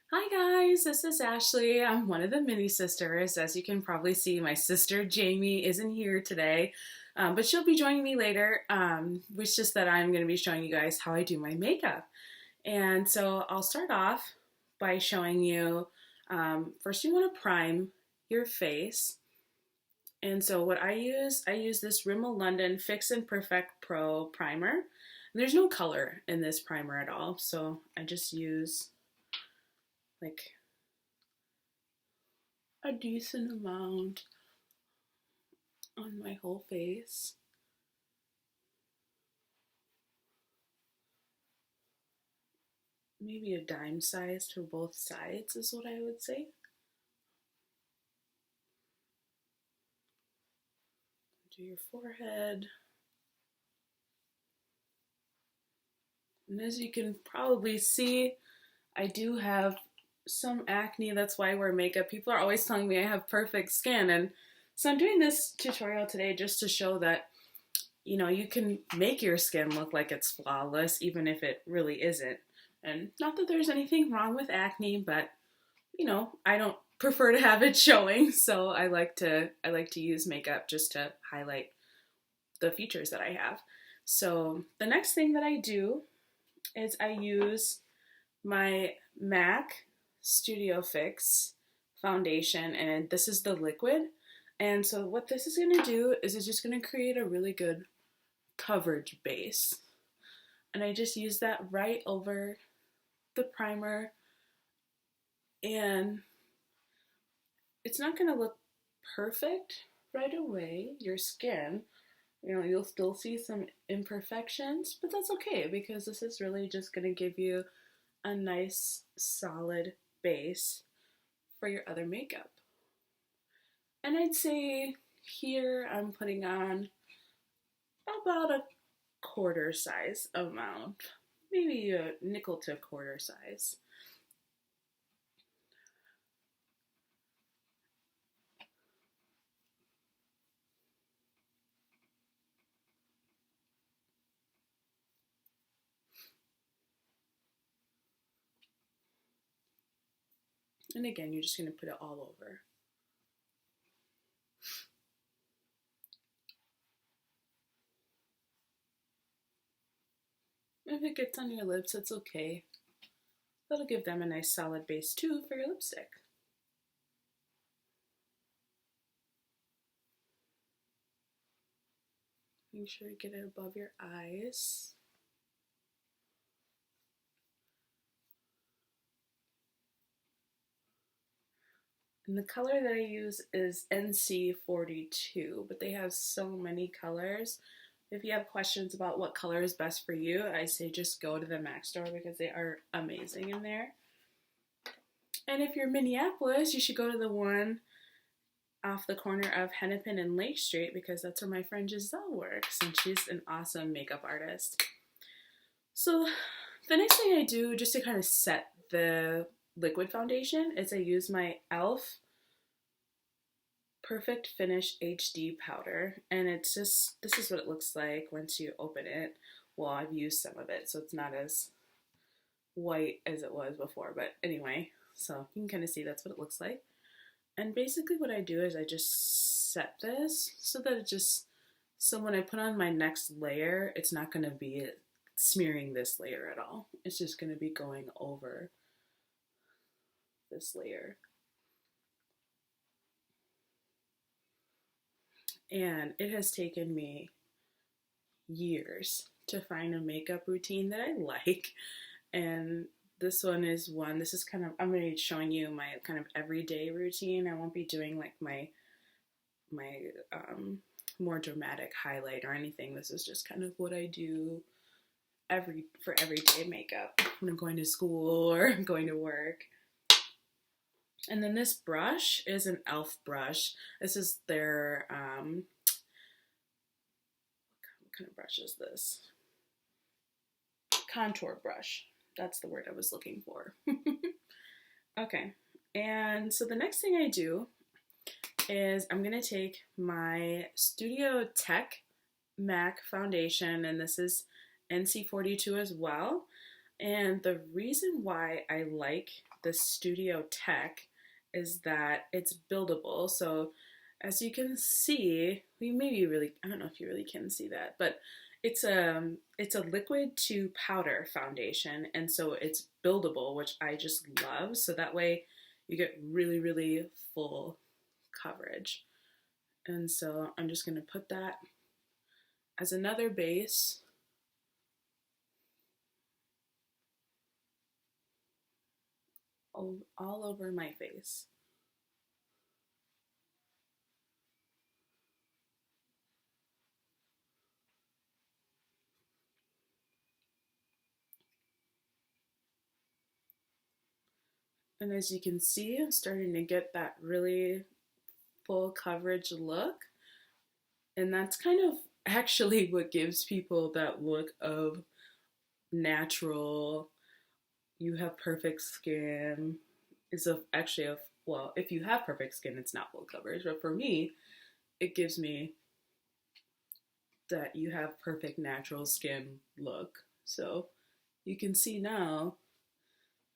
Hi guys, this is Ashley. I'm one of the mini sisters. As you can probably see, my sister Jamie isn't here today, but she'll be joining me later. Which just that I'm going to be showing you guys how I do my makeup. And so I'll start off by showing you. First, you want to prime your face. And so what I use this Rimmel London Fix and Perfect Pro primer. And there's no color in this primer at all, so I just use like a decent amount on my whole face. Maybe a dime size to both sides is what I would say. Do your forehead. And as you can probably see, I do have some acne. That's why I wear makeup. People are always telling me I have perfect skin. And so I'm doing this tutorial today just to show that, you can make your skin look like it's flawless, even if it really isn't. And not that there's anything wrong with acne, but I don't prefer to have it showing, so I like to use makeup just to highlight the features that I have. So the next thing that I do is I use my MAC Studio Fix foundation, and this is the liquid. And so what this is going to do is it's just going to create a really good coverage base. And I just use that right over the primer, and it's not going to look perfect right away, your skin. You'll still see some imperfections, but that's okay because this is really just going to give you a nice solid base for your other makeup. And I'd say here I'm putting on about a quarter size amount, maybe a nickel to quarter size. And again, you're just going to put it all over. If it gets on your lips, it's okay. That'll give them a nice solid base too for your lipstick. Make sure you get it above your eyes. And the color that I use is NC42, but they have so many colors. If you have questions about what color is best for you, I say just go to the MAC store because they are amazing in there. And if you're in Minneapolis, you should go to the one off the corner of Hennepin and Lake Street because that's where my friend Giselle works, and she's an awesome makeup artist. So the next thing I do just to kind of set the liquid foundation is I use my e.l.f. Perfect Finish HD powder, and this is what it looks like once you open it. Well, I've used some of it, so it's not as white as it was before, but anyway, so you can kind of see that's what it looks like. And basically what I do is I just set this so that so when I put on my next layer, it's not going to be smearing this layer at all. It's just going to be going over this layer. And it has taken me years to find a makeup routine that I like. And this is kind of, I'm going to be showing you my kind of everyday routine. I won't be doing like my more dramatic highlight or anything. This is just kind of what I do for everyday makeup when I'm going to school or going to work. And then this brush is an e.l.f. brush. This is their, what kind of brush is this? Contour brush. That's the word I was looking for. Okay, and so the next thing I do is I'm going to take my Studio Tech MAC foundation, and this is NC42 as well. And the reason why I like the Studio Tech is that it's buildable. So as you can see, I don't know if you really can see that, but it's a liquid to powder foundation, and so it's buildable, which I just love. So that way you get really, really full coverage. And so I'm just gonna put that as another base. All over my face. And as you can see, I'm starting to get that really full coverage look. And that's kind of actually what gives people that look of natural, you have perfect skin. Well, if you have perfect skin, it's not full coverage. But for me, it gives me that you have perfect natural skin look. So you can see now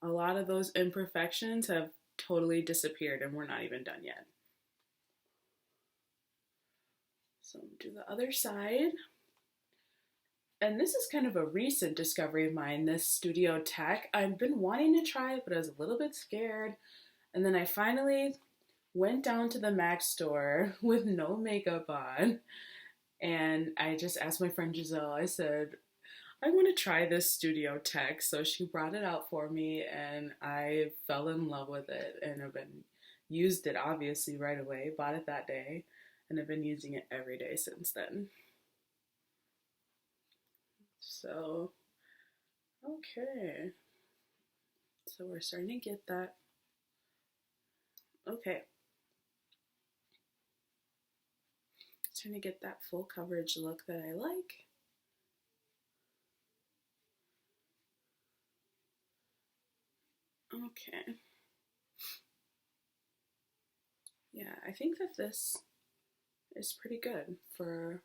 a lot of those imperfections have totally disappeared and we're not even done yet. So do the other side. And this is kind of a recent discovery of mine, this Studio Tech. I've been wanting to try it, but I was a little bit scared. And then I finally went down to the MAC store with no makeup on. And I just asked my friend Giselle, I said, I want to try this Studio Tech. So she brought it out for me and I fell in love with it and I've been used it obviously right away, bought it that day, and I've been using it every day since then. So, okay. So we're starting to get that. Okay. Starting to get that full coverage look that I like. Okay. Yeah, I think that this is pretty good for,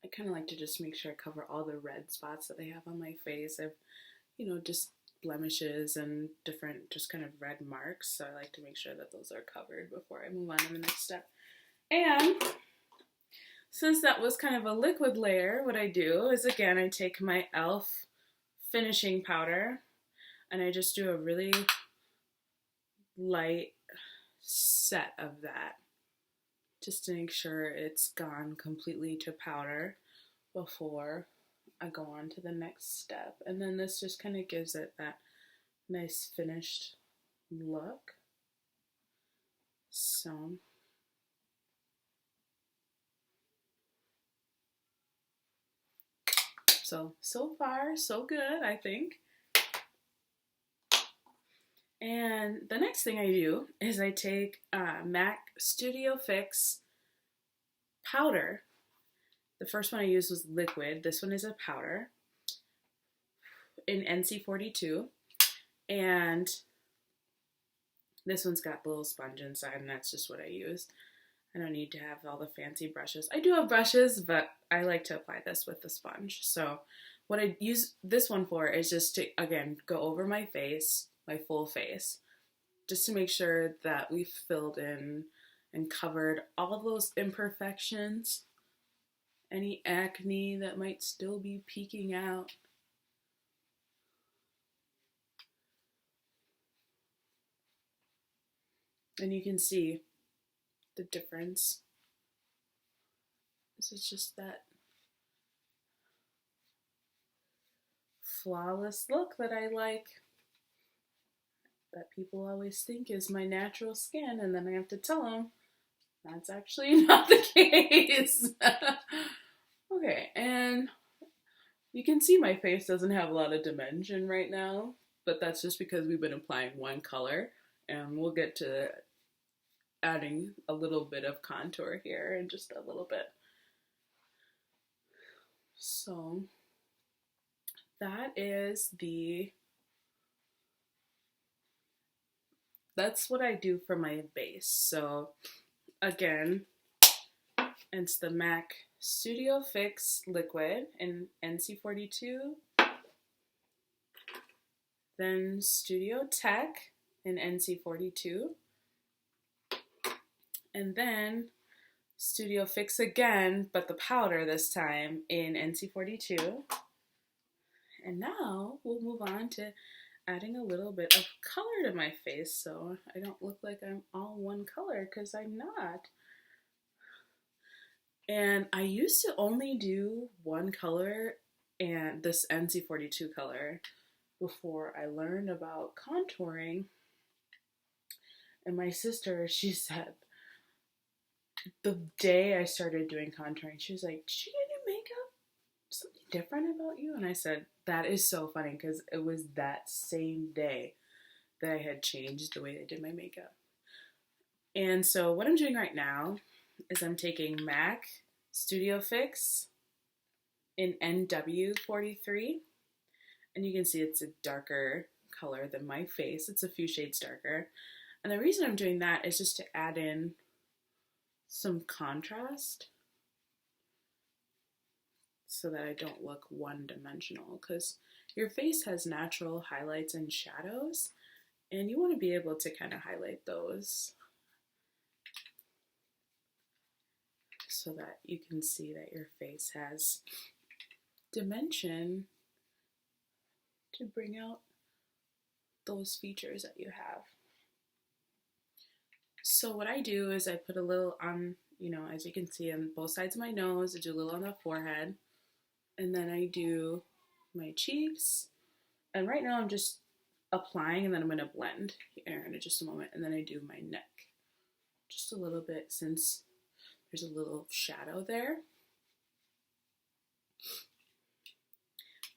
I kind of like to just make sure I cover all the red spots that I have on my face. I've, just blemishes and different just kind of red marks. So I like to make sure that those are covered before I move on to the next step. And since that was kind of a liquid layer, what I do is, again, I take my e.l.f. finishing powder and I just do a really light set of that just to make sure it's gone completely to powder before I go on to the next step. And then this just kind of gives it that nice finished look. So far, so good, I think. And the next thing I do is I take MAC Studio Fix powder. The first one I used was liquid. This one is a powder in NC42. And this one's got a little sponge inside, and that's just what I use. I don't need to have all the fancy brushes. I do have brushes, but I like to apply this with the sponge. So what I use this one for is just to, again, go over my face, my full face, just to make sure that we've filled in and covered all those imperfections, any acne that might still be peeking out. And you can see the difference. This is just that flawless look that I like, that people always think is my natural skin, and then I have to tell them that's actually not the case. Okay, and you can see my face doesn't have a lot of dimension right now, but that's just because we've been applying one color, and we'll get to adding a little bit of contour here in just a little bit. So that's what I do for my base. So again, it's the MAC Studio Fix Liquid in NC42. then Studio Tech in NC42, and then Studio Fix again, but the powder this time in NC42. And now we'll move on to adding a little bit of color to my face so I don't look like I'm all one color, because I'm not. And I used to only do one color, and this NC42 color, before I learned about contouring. And my sister, she said, the day I started doing contouring, she was like, "Did you get new makeup? Something different about you?" And I said, that is so funny, because it was that same day that I had changed the way I did my makeup. And so what I'm doing right now is I'm taking MAC Studio Fix in NW43, and you can see it's a darker color than my face. It's a few shades darker. And the reason I'm doing that is just to add in some contrast so that I don't look one-dimensional, because your face has natural highlights and shadows, and you want to be able to kind of highlight those so that you can see that your face has dimension to bring out those features that you have. So what I do is I put a little on, as you can see, on both sides of my nose. I do a little on the forehead, and then I do my cheeks. And right now I'm just applying, and then I'm going to blend here in just a moment. And then I do my neck just a little bit, since there's a little shadow there.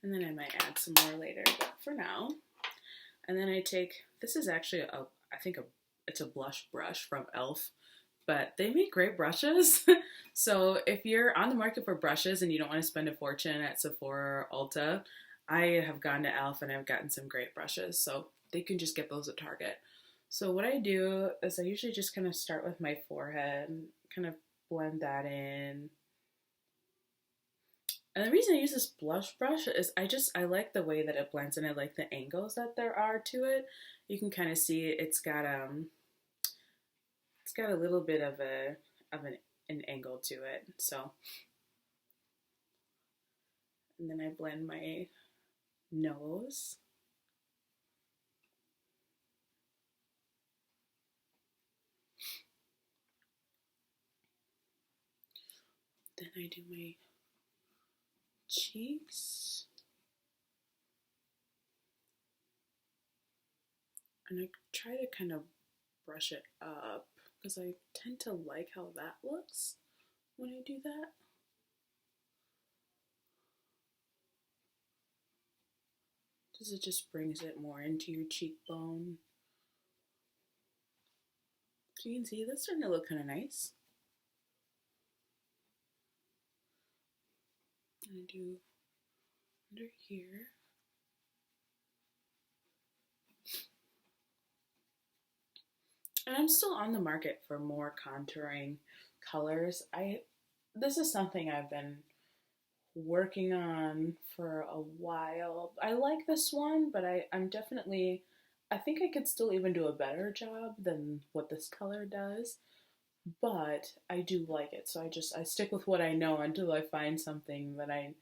And then I might add some more later, but for now. And then I take, this is actually it's a blush brush from e.l.f., but they make great brushes. So if you're on the market for brushes and you don't want to spend a fortune at Sephora or Ulta, I have gone to e.l.f. and I've gotten some great brushes, so they can just get those at Target. So what I do is I usually just kind of start with my forehead and kind of blend that in. And the reason I use this blush brush is I like the way that it blends, and I like the angles that there are to it. You can kind of see it's got a little bit of an angle to it. So, and then I blend my nose. Then I do my cheeks. And I try to kind of brush it up, because I tend to like how that looks when I do that. Because it just brings it more into your cheekbone. So you can see that's starting to look kind of nice. And I do under here. And I'm still on the market for more contouring colors. This is something I've been working on for a while. I like this one, but I think I could still even do a better job than what this color does. But I do like it, so I stick with what I know until I find something that I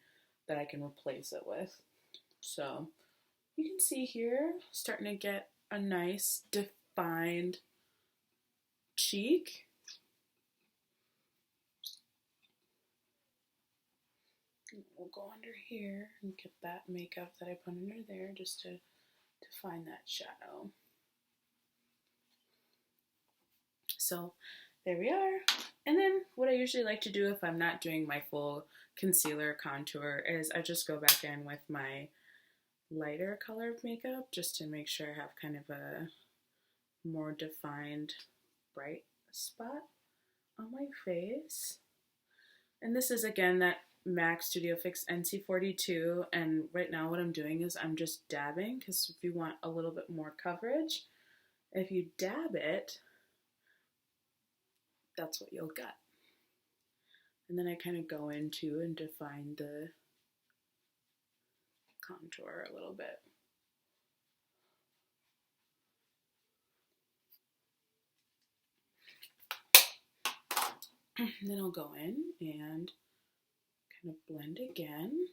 can replace it with. So you can see here, starting to get a nice defined cheek. We'll go under here and get that makeup that I put under there just to find that shadow. So there we are. And then what I usually like to do if I'm not doing my full concealer contour is I just go back in with my lighter color of makeup just to make sure I have kind of a more defined bright spot on my face. And this is again that MAC Studio Fix NC42, and right now what I'm doing is I'm just dabbing, because if you want a little bit more coverage, if you dab it, that's what you'll get. And then I kind of go into and define the contour a little bit. Then I'll go in and kind of blend again.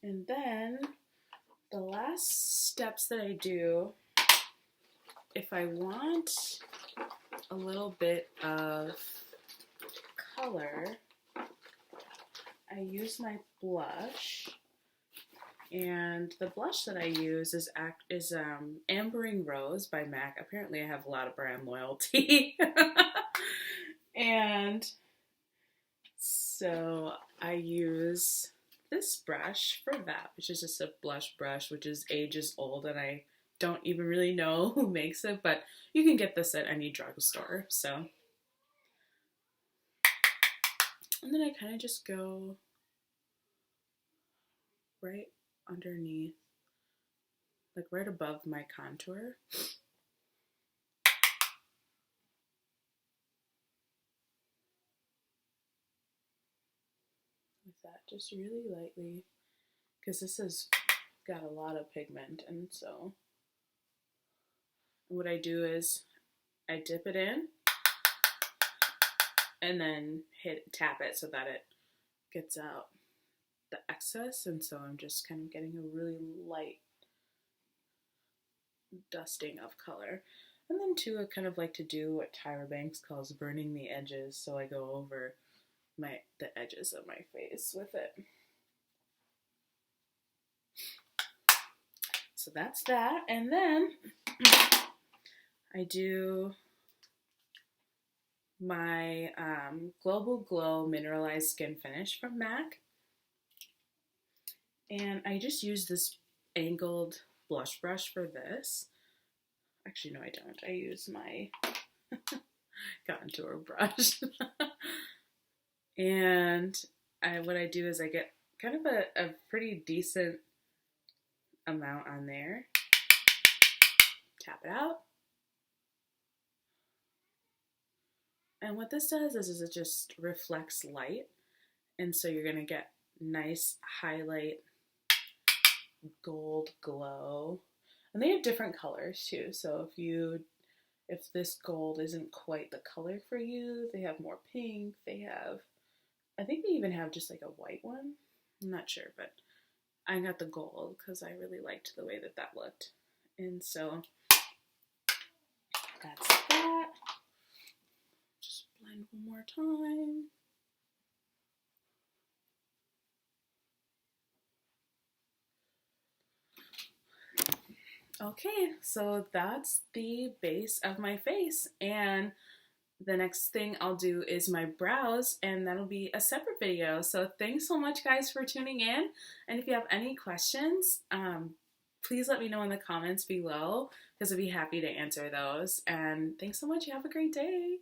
And then the last steps that I do, if I want a little bit of color, I use my blush. And the blush that I use is Ambering Rose by MAC. Apparently I have a lot of brand loyalty. And so I use this brush for that, which is just a blush brush, which is ages old, and I don't even really know who makes it, but you can get this at any drugstore. So, and then I kind of just go right underneath, like right above my contour. With that, just really lightly, because this has got a lot of pigment, and so what I do is I dip it in and then tap it so that it gets out the excess, and so I'm just kind of getting a really light dusting of color. And then too, I kind of like to do what Tyra Banks calls burning the edges, so I go over the edges of my face with it. So that's that, and then I do my Global Glow Mineralized Skin Finish from MAC, and I just use this angled blush brush for this. Actually, no, I don't. I use my contour brush. And what I do is I get kind of a pretty decent amount on there. Tap it out. And what this does is it just reflects light. And so you're going to get nice highlight gold glow. And they have different colors too. So if this gold isn't quite the color for you, they have more pink. I think they even have just like a white one. I'm not sure, but I got the gold because I really liked the way that looked. And so that's that. Just blend one more time. Okay, so that's the base of my face, and the next thing I'll do is my brows, and that'll be a separate video. So thanks so much, guys, for tuning in. And if you have any questions, please let me know in the comments below, because I'd be happy to answer those. And thanks so much. You have a great day.